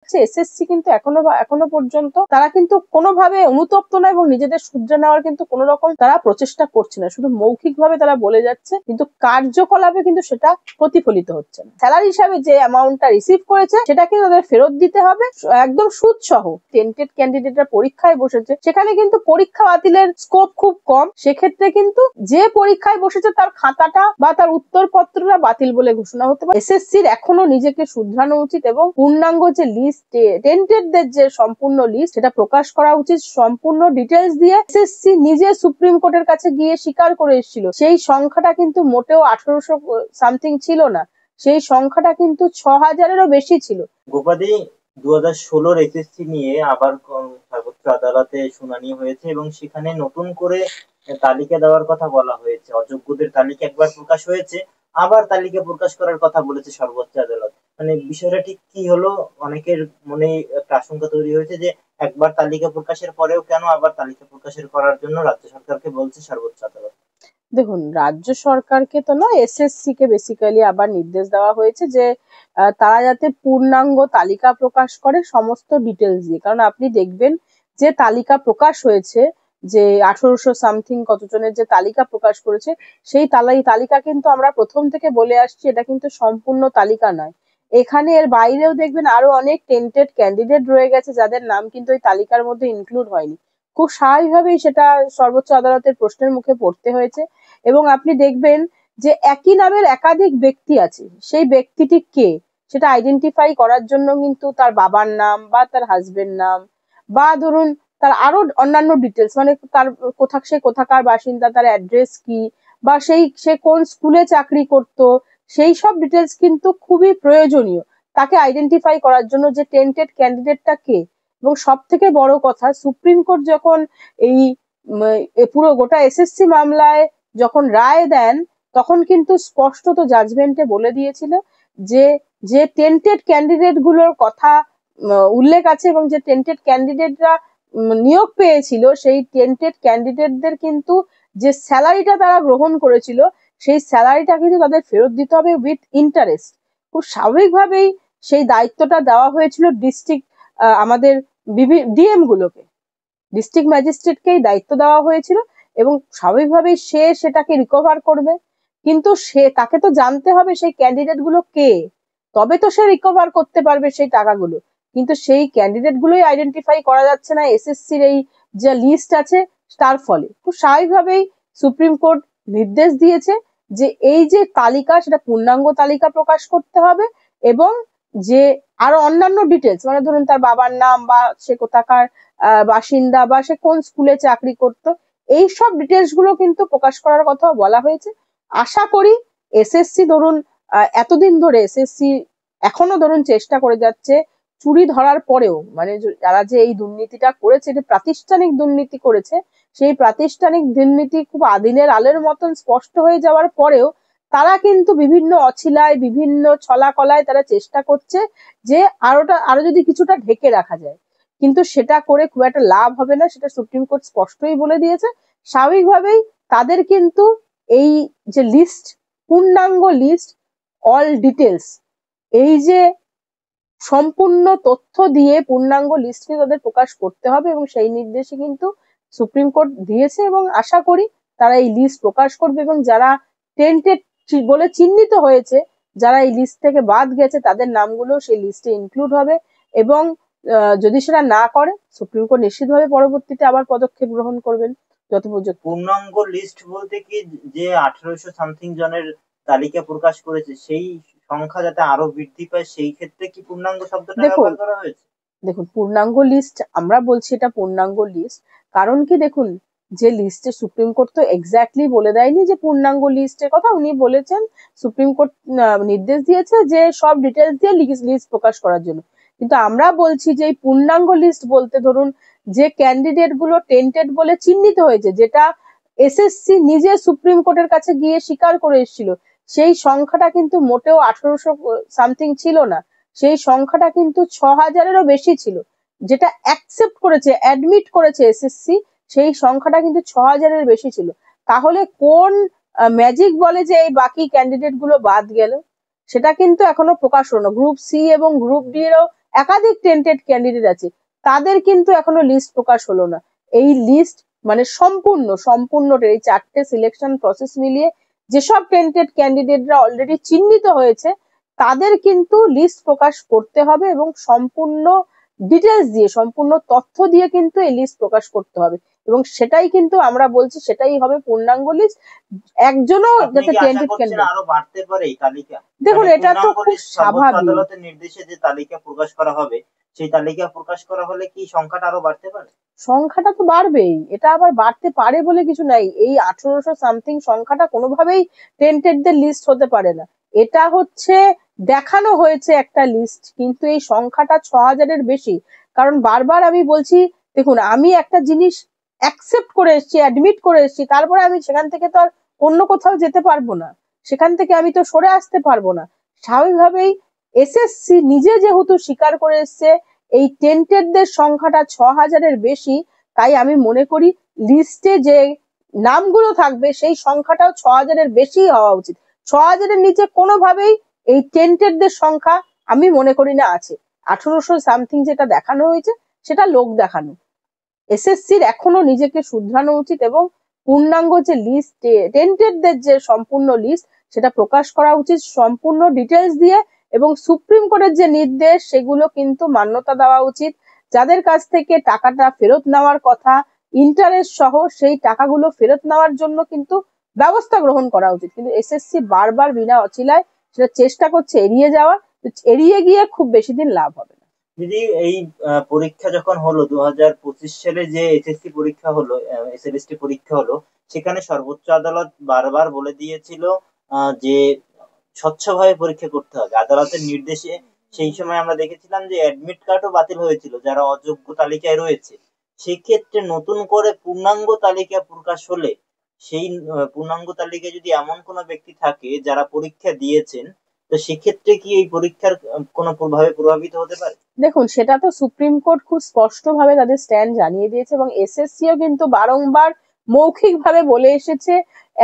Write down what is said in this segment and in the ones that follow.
SSC কিন্তু এখনো পর্যন্ত তারা কিন্তু কোনোভাবে অনুতপ্ত নয় এবং নিজেদের শুধরে নেওয়ার কিন্তু কোনো রকম তারা প্রচেষ্টা করছে না। শুধু মৌখিক ভাবে তারা বলে যাচ্ছে, কিন্তু কার্যকলাপে কিন্তু সেটা প্রতিফলিত হচ্ছে না। স্যালারি হিসাবে যে অ্যামাউন্টটা রিসিভ করেছে সেটা কিন্তু তাদের ফেরত দিতে হবে একদম সুদ সহ। টেন্টেড ক্যান্ডিডেটরা পরীক্ষায় বসেছে, সেখানে কিন্তু পরীক্ষা বাতিলের স্কোপ খুব কম। সেক্ষেত্রে কিন্তু যে পরীক্ষায় বসেছে তার খাতাটা বা তার উত্তরপত্রটা বাতিল বলে ঘোষণা হতে পারে। এসএসসির এখনো নিজেকে শুধরানো উচিত এবং পূর্ণাঙ্গ যে লিস্ট, টেন্টেডদের যে সম্পূর্ণ লিস্ট, সেটা প্রকাশ করা উচিত সম্পূর্ণ ডিটেলস দিয়ে। এসএসসি নিজে সুপ্রিম কোর্টের কাছে গিয়ে স্বীকার করে এসেছিল সেই সংখ্যাটা কিন্তু মোটেও 1800 সামথিং ছিল না, সেই সংখ্যাটা কিন্তু 6000-এরও বেশি ছিল। গোপাদি, 2016-র এসএসসি নিয়ে আবার সর্বোচ্চ আদালতে শুনানি হয়েছে এবং সেখানে নতুন করে তালিকা দেওয়ার কথা বলা হয়েছে। অযোগ্যদের তালিকা একবার প্রকাশ হয়েছে, আবার তালিকা প্রকাশ করার কথা বলেছে সর্বোচ্চ আদালত। মানে বিষয়টা ঠিক কি হলো? অনেকের মনে একটা আশঙ্কা তৈরি হয়েছে যে একবার তালিকা প্রকাশের পরেও কেন আবার তালিকা প্রকাশের করার জন্য রাজ্য সরকারকে বলছে সর্বোচ্চ আদালত। দেখুন, রাজ্য সরকারকে তো নয়, এসএসসি কে বেসিক্যালি আবার নির্দেশ দেওয়া হয়েছে যে তারা যাতে পূর্ণাঙ্গ তালিকা প্রকাশ করে সমস্ত ডিটেলস দিয়ে। কারণ আপনি দেখবেন যে তালিকা প্রকাশ হয়েছে, যে 1800 সামথিং কতজনের যে তালিকা প্রকাশ করেছে, সেই তালিকা কিন্তু আমরা প্রথম থেকে বলে আসছি এটা কিন্তু সম্পূর্ণ তালিকা নয়। এখানে এর বাইরেও দেখবেন আরো অনেক টেন্টেড ক্যান্ডিডেট রয়ে গেছে যাদের নাম কিন্তু ওই তালিকার মধ্যে ইনক্লুড হয়নি। খুব স্বাভাবিকভাবেই সেটা সর্বোচ্চ আদালতের প্রশ্নের মুখে পড়তে হয়েছে। এবং আপনি দেখবেন যে একই নামের একাধিক ব্যক্তি আছে, সেই ব্যক্তিটি কে সেটা আইডেন্টিফাই করার জন্য কিন্তু তার বাবার নাম বা তার হাজবেন্ড নাম বা ধরুন তার আরো অন্যান্য ডিটেলস, মানে তার সে কোথাকার বাসিন্দা, তার অ্যাড্রেস কি, বা সে কোন স্কুলে চাকরি করতো, সেই সব ডিটেলস কিন্তু খুবই প্রয়োজনীয় তাকে আইডেন্টিফাই করার জন্য যে টেন্টেড ক্যান্ডিডেটটা কে। এবং সব থেকে বড় কথা, সুপ্রিম কোর্ট যখন এই পুরো গোটা এসএসসি মামলায় যখন রায় দেন, তখন কিন্তু স্পষ্টত জাজমেন্টে বলে দিয়েছিল যে যে টেন্টেড ক্যান্ডিডেট গুলোর কথা উল্লেখ আছে এবং যে টেন্টেড ক্যান্ডিডেটরা নিয়োগ পেয়েছিল, সেই টেন্টেড ক্যান্ডিডেটদের কিন্তু যে স্যালারিটা তারা গ্রহণ করেছিল, সেই স্যালারিটা কিন্তু তাদের ফেরত দিতে হবে উইথ ইন্টারেস্ট। খুব স্বাভাবিকভাবেই সেই দায়িত্বটা দেওয়া হয়েছিল ডিস্ট্রিক্ট আমাদের ডিএম গুলোকে, ডিস্ট্রিক্ট ম্যাজিস্ট্রেটকেই দায়িত্ব দেওয়া হয়েছিল এবং স্বাভাবিকভাবেই সে সেটাকে রিকভার করবে। কিন্তু তাকে তো জানতে হবে সেই ক্যান্ডিডেট গুলো কে, তবে তো সে রিকভার করতে পারবে সেই টাকাগুলো। কিন্তু সেই ক্যান্ডিডেট গুলোই আইডেন্টিফাই করা যাচ্ছে না এসএসসির এই যে লিস্ট আছে তার ফলে। খুব স্বাভাবিকভাবেই সুপ্রিম কোর্ট নির্দেশ দিয়েছে যে এই যে তালিকা, সেটা পূর্ণাঙ্গ তালিকা প্রকাশ করতে হবে এবং যে আরো অন্যান্য ডিটেলস, মানে ধরুন তার বাবার নাম বা সে কোথাকার বাসিন্দা বা সে কোন স্কুলে চাকরি করতো, এই সব ডিটেলস গুলো কিন্তু প্রকাশ করার কথাও বলা হয়েছে। আশা করি এসএসসি ধরুন এতদিন ধরে এসএসসি এখনো ধরুন চেষ্টা করে যাচ্ছে চুরি ধরার পরেও, মানে যারা যে এই দুর্নীতিটা করেছে, এটা প্রাতিষ্ঠানিক দুর্নীতি করেছে, সেই প্রাতিষ্ঠানিক দুর্নীতি খুব আদিনের আলের মতন স্পষ্ট হয়ে যাওয়ার পরেও তারা কিন্তু বিভিন্ন অছিলায়, বিভিন্ন ছলা কলায় তারা চেষ্টা করছে যে আরো যদি কিছুটা ঢেকে রাখা যায়, কিন্তু সেটা করে খুব একটা লাভ হবে না, সেটা সুপ্রিম কোর্ট স্পষ্টই বলে দিয়েছে। স্বাভাবিকভাবেই তাদের কিন্তু এই যে লিস্ট, পূর্ণাঙ্গ লিস্ট, অল ডিটেলস, এই যে সম্পূর্ণ তথ্য দিয়ে পূর্ণাঙ্গ লিস্টকে তাদের প্রকাশ করতে হবে এবং সেই নির্দেশে কিন্তু সুপ্রিম কোর্ট দিয়েছে এবং আশা করি তারা এই লিস্ট প্রকাশ করবে এবং যারা টেন্টেড বলে চিহ্নিত হয়েছে, যারা এই লিস্ট থেকে বাদ গেছে, তাদের নামগুলো সেই লিস্টে ইনক্লুড হবে এবং যদি সেটা না করে সুপ্রিম কোর্ট নিশ্চিতভাবে পরবর্তীতে আবার পদক্ষেপ গ্রহণ করবেন যথোপযুক্ত। পূর্ণাঙ্গ লিস্ট বলতে কি যে 1800 সামথিং জনের তালিকা প্রকাশ করেছে সেই সংখ্যা যাতে আরো বৃদ্ধি পায়, সেই ক্ষেত্রে কি পূর্ণাঙ্গ শব্দটা ব্যবহার করা হয়েছে? দেখুন, পূর্ণাঙ্গ লিস্ট আমরা বলছি, এটা পূর্ণাঙ্গ লিস্ট, কারণ কি দেখুন, যে লিস্টে সুপ্রিম কোর্ট তো এক্স্যাক্টলি বলে দেয়নি যে পূর্ণাঙ্গ লিস্টের কথা, উনি বলেছেন সুপ্রিম কোর্ট নির্দেশ দিয়েছে যে সব ডিটেলস দিয়ে লিস্ট প্রকাশ করার জন্য। কিন্তু আমরা বলছি যে এই পূর্ণাঙ্গ লিস্ট বলতে ধরুন যে ক্যান্ডিডেট গুলো টেন্টেড বলে চিহ্নিত হয়েছে, যেটা এসএসসি নিজে সুপ্রিম কোর্টের কাছে গিয়ে স্বীকার করে এসেছিল, সেই সংখ্যাটা কিন্তু মোটেও 1800 সামথিং ছিল না, সেই সংখ্যাটা কিন্তু 6000-এরও বেশি ছিল। যেটা অ্যাকসেপ্ট করেছে, অ্যাডমিট করেছে এসএসসি, সেই সংখ্যাটা কিন্তু 6000-এর বেশি ছিল। তাহলে কোন ম্যাজিক বলে যে এই বাকি ক্যান্ডিডেট গুলো বাদ গেল, সেটা কিন্তু এখনো প্রকাশ হলো না। গ্রুপ সি এবং গ্রুপ ডি এরও একাধিক টেন্টেড ক্যান্ডিডেট আছে, তাদের কিন্তু এখনো লিস্ট প্রকাশ হলো না। এই লিস্ট মানে সম্পূর্ণ এই 4টে সিলেকশন প্রসেস মিলিয়ে যেসব টেন্টেড ক্যান্ডিডেটরা অলরেডি চিহ্নিত হয়েছে তাদের কিন্তু লিস্ট প্রকাশ করতে হবে এবং সম্পূর্ণ ডিটেলস দিয়ে, সম্পূর্ণ তথ্য দিয়ে কিন্তু এই লিস্ট প্রকাশ করতে হবে, এবং সেটাই কিন্তু আমরা বলছি সেটাই হবে পূর্ণাঙ্গ লিস্ট। একজনও যাতে টেন্টেড ক্যান্ডিডেট আরো বাড়তে পারে এই তালিকা। দেখুন এটা তো খুব স্বাভাবিক, আদালতের নির্দেশে যে তালিকা প্রকাশ করা হবে সেই তালিকা প্রকাশ করা হলে কি সংখ্যাটা আরো বাড়তে পারে? সংখ্যাটা তো বাড়বেই, এটা আবার বাড়তে পারে বলে কিছু নাই। এই 1800 সামথিং সংখ্যাটা কোনোভাবেই টেন্টেডদের লিস্ট হতে পারে না। এটা হচ্ছে দেখানো হয়েছে একটা লিস্ট, কিন্তু এই সংখ্যাটা 6000-এর বেশি। কারণ বারবার আমি বলছি, দেখুন আমি একটা জিনিস অ্যাকসেপ্ট করে এসেছি, অ্যাডমিট করে এসেছি, তারপরে আমি সেখান থেকে তো আর অন্য কোথাও যেতে পারবো না, সেখান থেকে আমি তো সরে আসতে পারবো না। স্বাভাবিকভাবেই এসএসসি নিজে যেহেতু স্বীকার করে এসছে এই টেন্টেডদের সংখ্যাটা 6000-এর বেশি, তাই আমি মনে করি লিস্টে যে নামগুলো থাকবে সেই সংখ্যাটাও 6000-এর বেশি হওয়া উচিত। 6000-এর নিচে কোনোভাবেই এই টেন্টেডদের সংখ্যা আমি মনে করি না আছে। 1800 সামথিং যেটা দেখানো হয়েছে সেটা লোক দেখানো। এসএসসির এখনো নিজেকে শুধরানো উচিত এবং পূর্ণাঙ্গ যে লিস্ট, টেন্টেডদের যে সম্পূর্ণ লিস্ট সেটা প্রকাশ করা উচিত সম্পূর্ণ ডিটেলস দিয়ে, এবং সুপ্রিম কোর্টের যে নির্দেশ সেগুলো কিন্তু মান্যতা দেওয়া উচিত। যাদের কাছ থেকে টাকাটা ফেরত নেওয়ার কথা ইন্টারেস্ট সহ, সেই টাকাগুলো ফেরত নেওয়ার জন্য কিন্তু ব্যবস্থা গ্রহণ করা উচিত। কিন্তু এসএসসি বারবার বিনা অছিলায় সেটা চেষ্টা করছে এড়িয়ে যাওয়ার, এড়িয়ে গিয়ে খুব বেশি দিন লাভ হবে না। দিদি, এই পরীক্ষা যখন হলো 2025 সালে যে এসএসসি পরীক্ষা হলো, এসএলএসটি পরীক্ষা হলো, সেখানে সর্বোচ্চ আদালত বারবার বলে দিয়েছিল যে স্বচ্ছভাবে পরীক্ষা করতে হবে আদালতের নির্দেশে। সেই সময় আমরা দেখেছিলাম যে অ্যাডমিট কার্ডও বাতিল হয়েছিল যারা অযোগ্য তালিকায় রয়েছে। সেক্ষেত্রে নতুন করে পূর্ণাঙ্গ তালিকা প্রকাশ হলে সেই পূর্ণাঙ্গ তালিকায় যদি এমন কোনো ব্যক্তি থাকে যারা পরীক্ষা দিয়েছেন, তো সেক্ষেত্রে কি এই পরীক্ষার কোনো প্রভাবে প্রভাবিত হতে পারে? দেখুন সেটা তো সুপ্রিম কোর্ট খুব স্পষ্ট ভাবে তাদের স্ট্যান্ড জানিয়ে দিয়েছে, এবং এসএসসিও কিন্তু বারংবার মৌখিক ভাবে বলে এসেছে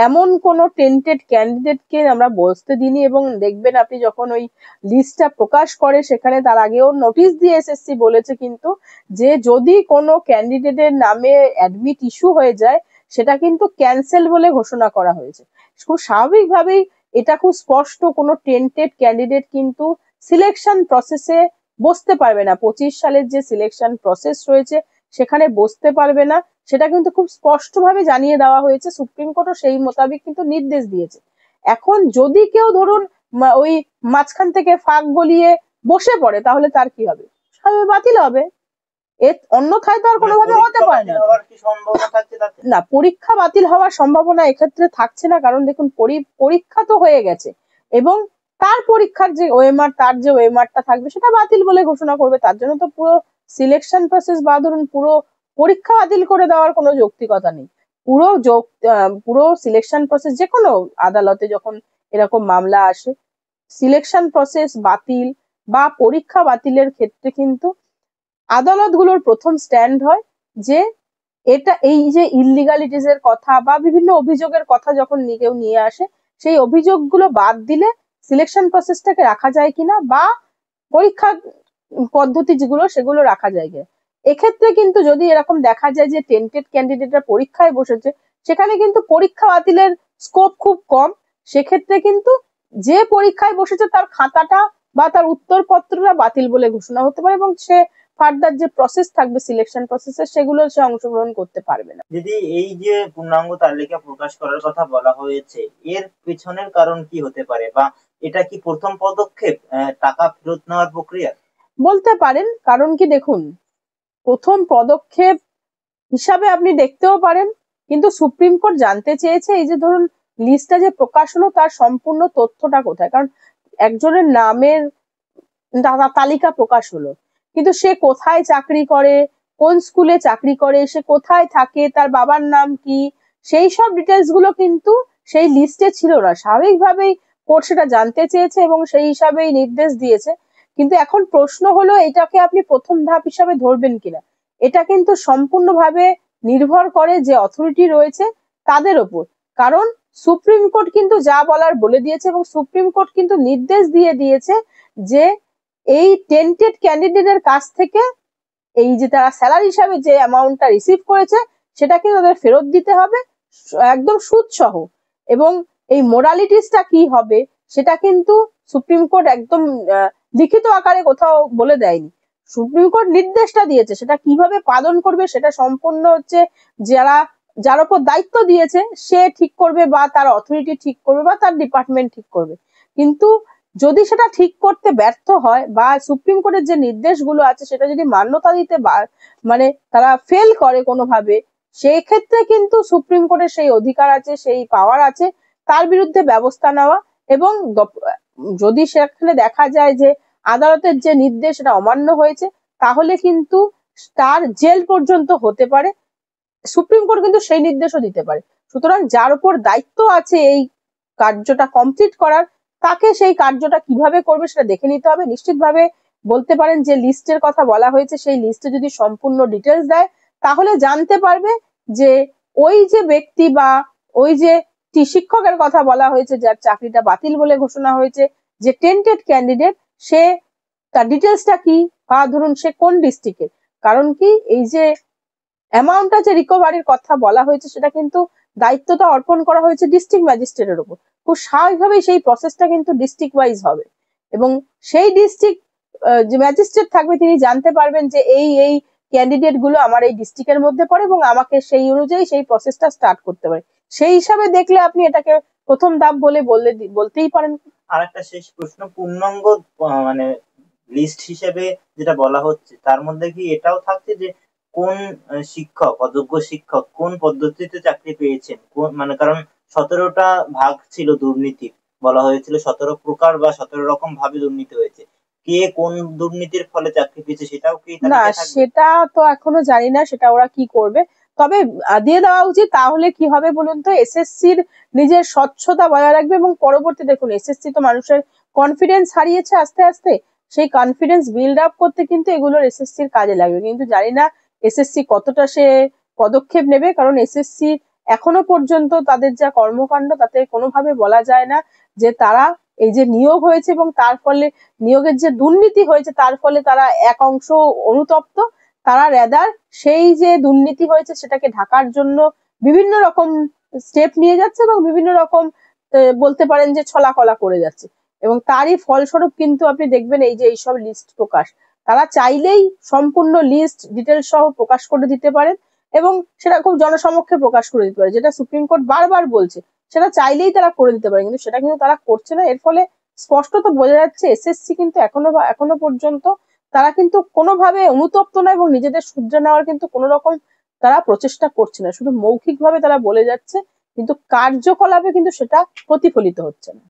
এমন কোন টেন্টেড ক্যান্ডিডেটকে আমরা বসতে দিইনি। এবং দেখবেন আপনি যখন ওই লিস্টটা প্রকাশ করে সেখানে তার আগেও নোটিশ দিয়ে এসএসসি বলেছে কিন্তু যে যদি কোনো ক্যান্ডিডেটের নামে অ্যাডমিট ইস্যু হয়ে যায় সেটা কিন্তু ক্যান্সেল বলে ঘোষণা করা হয়েছে। খুব স্বাভাবিকভাবেই এটা খুব স্পষ্ট, কোনো টেন্টেড ক্যান্ডিডেট কিন্তু সিলেকশন প্রসেসে বসতে পারবে না। 25 সালের যে সিলেকশন প্রসেস রয়েছে সেখানে বসতে পারবে না, সেটা কিন্তু খুব স্পষ্ট ভাবে জানিয়ে দেওয়া হয়েছে। সুপ্রিম কোর্টও সেই মোতাবেক কিন্তু নির্দেশ দিয়েছে। এখন যদি কেউ ধরুন ওই মাঝখান থেকে ফাঁক গলিয়ে বসে পড়ে তাহলে তার কি হবে? বাতিল হবে, এর অন্যথায় তো আর কোনোভাবে হতে পারে না। না, পরীক্ষা বাতিল হওয়ার সম্ভাবনা এক্ষেত্রে থাকছে না, কারণ দেখুন পরীক্ষা তো হয়ে গেছে এবং তার পরীক্ষার যে ওএমআর, তার যে ওএমআরটা থাকবে সেটা বাতিল বলে ঘোষণা করবে। তার জন্য তো পুরো সিলেকশন প্রসেস বা ধরুন পুরো পরীক্ষা বাতিল করে দেওয়ার কোনো যৌক্তিকতা নেই। পুরো সিলেকশন প্রসেস, যে কোনো আদালতে যখন এরকম মামলা আসে সিলেকশন প্রসেস বাতিল বা পরীক্ষা বাতিলের ক্ষেত্রে কিন্তু আদালতগুলোর প্রথম স্ট্যান্ড হয় যে এটা, এই যে ইললিগালিটিস এর কথা বা বিভিন্ন অভিযোগের কথা যখন কেউ নিয়ে আসে সেই অভিযোগগুলো বাদ দিলে সিলেকশন প্রসেসটাকে রাখা যায় কিনা বা পরীক্ষা পদ্ধতি যেগুলো সেগুলো রাখা যায় কিনা। এক্ষেত্রে কিন্তু যদি এরকম দেখা যায় যে টেন্টেড ক্যান্ডিডেটরা পরীক্ষায় বসেছে সেখানে কিন্তু পরীক্ষা বাতিলের স্কোপ খুব কম। সেক্ষেত্রে কিন্তু যে পরীক্ষায় বসেছে তার খাতাটা বা তার উত্তরপত্রটা বাতিল বলে ঘোষণা হতে পারে এবং সে ফার্দার যে প্রসেস থাকবে সিলেকশন প্রসেসের সেগুলো সে অংশগ্রহণ করতে পারবে না। দিদি, এই যে পূর্ণাঙ্গ তালিকা প্রকাশ করার কথা বলা হয়েছে, এর পেছনের কারণ কি হতে পারে, বা এটা কি প্রথম পদক্ষেপ টাকা ফেরত নেওয়ার প্রক্রিয়া বলতে পারেন? কারণ কি দেখুন, প্রথম পদক্ষেপ হিসাবে আপনি দেখতেও পারেন, কিন্তু সুপ্রিম কোর্ট জানতে চেয়েছে এই যে ধরুন লিস্টটা যে প্রকাশ হলো তার সম্পূর্ণ তথ্যটা কোথায়। কারণ একজনের নামের তালিকা প্রকাশ হলো, কিন্তু সে কোথায় চাকরি করে, কোন স্কুলে চাকরি করে, সে কোথায় থাকে, তার বাবার নাম কি, সেই সব ডিটেলস গুলো কিন্তু সেই লিস্টে ছিল না। স্বাভাবিকভাবেই কোর্ট সেটা জানতে চেয়েছে এবং সেই হিসাবেই নির্দেশ দিয়েছে। কিন্তু এখন প্রশ্ন হলো এটাকে আপনি প্রথম ধাপ হিসাবে ধরবেন কিনা। এটা কিন্তু সম্পূর্ণভাবে নির্ভর করে যে অথরিটি রয়েছে তাদের ওপর। কারণ সুপ্রিম কোর্ট কিন্তু যা বলার বলে দিয়েছে এবং সুপ্রিম কোর্ট কিন্তু নির্দেশ দিয়ে দিয়েছে যে এই টেন্টেড ক্যান্ডিডেটের কাছ থেকে এই যে তারা স্যালারি হিসাবে যে অ্যামাউন্টটা রিসিভ করেছে সেটাকে তাদের ফেরত দিতে হবে একদম সুদ সহ। এবং এই মোরালিটিসটা কি হবে সেটা কিন্তু সুপ্রিম কোর্ট একদম লিখিত আকারে কোথাও বলে দেয়নি। সুপ্রিম কোর্ট নির্দেশটা দিয়েছে, সেটা কিভাবে পালন করবে সেটা সম্পূর্ণ হচ্ছে যার উপর দায়িত্ব দিয়েছে সে ঠিক করবে, বা তার অথরিটি ঠিক করবে, বা তার ডিপার্টমেন্ট ঠিক করবে। কিন্তু যদি সেটা ঠিক করতে ব্যর্থ হয় বা সুপ্রিম কোর্টের যে নির্দেশগুলো আছে সেটা যদি মান্যতা দিতে মানে তারা ফেল করে কোনোভাবে, সেই ক্ষেত্রে কিন্তু সুপ্রিম কোর্টের সেই অধিকার আছে, সেই পাওয়ার আছে তার বিরুদ্ধে ব্যবস্থা নেওয়া। এবং যদি সেখানে দেখা যায় যে আদালতের যে নির্দেশ সেটা অমান্য হয়েছে, তাহলে কিন্তু তার জেল পর্যন্ত হতে পারে। সুপ্রিম কোর্ট কিন্তু সেই নির্দেশও দিতে পারে। সুতরাং যার উপর দায়িত্ব আছে এই কার্যটা কমপ্লিট করার, তাকে সেই কার্যটা কিভাবে করবে সেটা দেখে নিতে হবে। নিশ্চিতভাবে বলতে পারেন যে লিস্টের কথা বলা হয়েছে, সেই লিস্টে যদি সম্পূর্ণ ডিটেলস দেয় তাহলে জানতে পারবে যে ওই যে ব্যক্তি বা ওই যে শিক্ষকের কথা বলা হয়েছে যার চাকরিটা বাতিল বলে ঘোষণা হয়েছে, যে টেন্টেড ক্যান্ডিডেট, সে তার ডিটেলসটা কি, বা ধরুন সে কোন ডিস্ট্রিক্টের। কারণ কি এই যে অ্যামাউন্টটা যে রিকভারির কথা বলা হয়েছে সেটা কিন্তু দায়িত্বটা অর্পণ করা হয়েছে ডিস্ট্রিক্ট ম্যাজিস্ট্রেটের উপর। খুব স্বাভাবিকভাবেই সেই প্রসেসটা কিন্তু ডিস্ট্রিক্ট ওয়াইজ হবে, এবং সেই ডিস্ট্রিক্ট যে ম্যাজিস্ট্রেট থাকবে তিনি জানতে পারবেন যে এই এই ক্যান্ডিডেট গুলো আমার এই ডিস্ট্রিক্টের মধ্যে পড়ে এবং আমাকে সেই অনুযায়ী সেই প্রসেসটা স্টার্ট করতে পারে। সেই হিসাবে দেখলে আপনি এটাকে প্রথম ধাপ বলতেই পারেন। আর একটা শেষ প্রশ্ন, পূর্ণাঙ্গ মানে লিস্ট হিসেবে যেটা বলা হচ্ছে তার মধ্যে কি এটাও থাকছে যে কোন শিক্ষক, অযোগ্য শিক্ষক কোন পদ্ধতিতে চাকরি পেয়েছেন, কোন মানে, কারণ 17টা ভাগ ছিল দুর্নীতি, বলা হয়েছিল 17 প্রকার বা 17 রকম ভাবে দুর্নীতি হয়েছে, কে কোন দুর্নীতির ফলে চাকরি পেয়েছে সেটাও কি না, তালিকায় থাকবে? সেটা তো এখনো জানি না সেটা ওরা কি করবে। তবে দিয়ে দেওয়া উচিত। তাহলে কি হবে বলুন তো, এসএসসির নিজের স্বচ্ছতা বজায় রাখবে এবং পরবর্তী দেখুন এসএসসি তো মানুষের কনফিডেন্স হারিয়েছে আস্তে আস্তে, সেই কনফিডেন্স বিল্ড আপ করতে কিন্তু এগুলোর এসএসসির কাজে লাগবে। কিন্তু জানি না এসএসসি কতটা সে পদক্ষেপ নেবে, কারণ এসএসসি এখনো পর্যন্ত তাদের যা কর্মকাণ্ড তাতে কোনোভাবে বলা যায় না যে তারা এই যে নিয়োগ হয়েছে এবং তার ফলে নিয়োগের যে দুর্নীতি হয়েছে তার ফলে তারা এক অংশ অনুতপ্ত। তারা রেদার সেই যে দুর্নীতি হয়েছে সেটাকে ঢাকার জন্য বিভিন্ন রকম স্টেপ নিয়ে যাচ্ছে এবং বিভিন্ন রকম বলতে পারেন যে ছলাকলা করে যাচ্ছে। এবং তারই ফলস্বরূপ কিন্তু আপনি দেখবেন এই যে এইসব লিস্ট প্রকাশ, তারা চাইলেই সম্পূর্ণ লিস্ট ডিটেলস সহ প্রকাশ করে দিতে পারেন এবং সেটা খুব জনসমক্ষে প্রকাশ করে দিতে পারে, যেটা সুপ্রিম কোর্ট বারবার বলছে সেটা চাইলেই তারা করে দিতে পারে, কিন্তু সেটা কিন্তু তারা করছে না। এর ফলে স্পষ্টত বোঝা যাচ্ছে এসএসসি কিন্তু এখনো পর্যন্ত তারা কিন্তু কোনোভাবে অনুতপ্ত না এবং নিজেদের শুধরে নেওয়ার কিন্তু কোনো রকম তারা প্রচেষ্টা করছে না। শুধু মৌখিকভাবে তারা বলে যাচ্ছে, কিন্তু কার্যকলাপে কিন্তু সেটা প্রতিফলিত হচ্ছে না।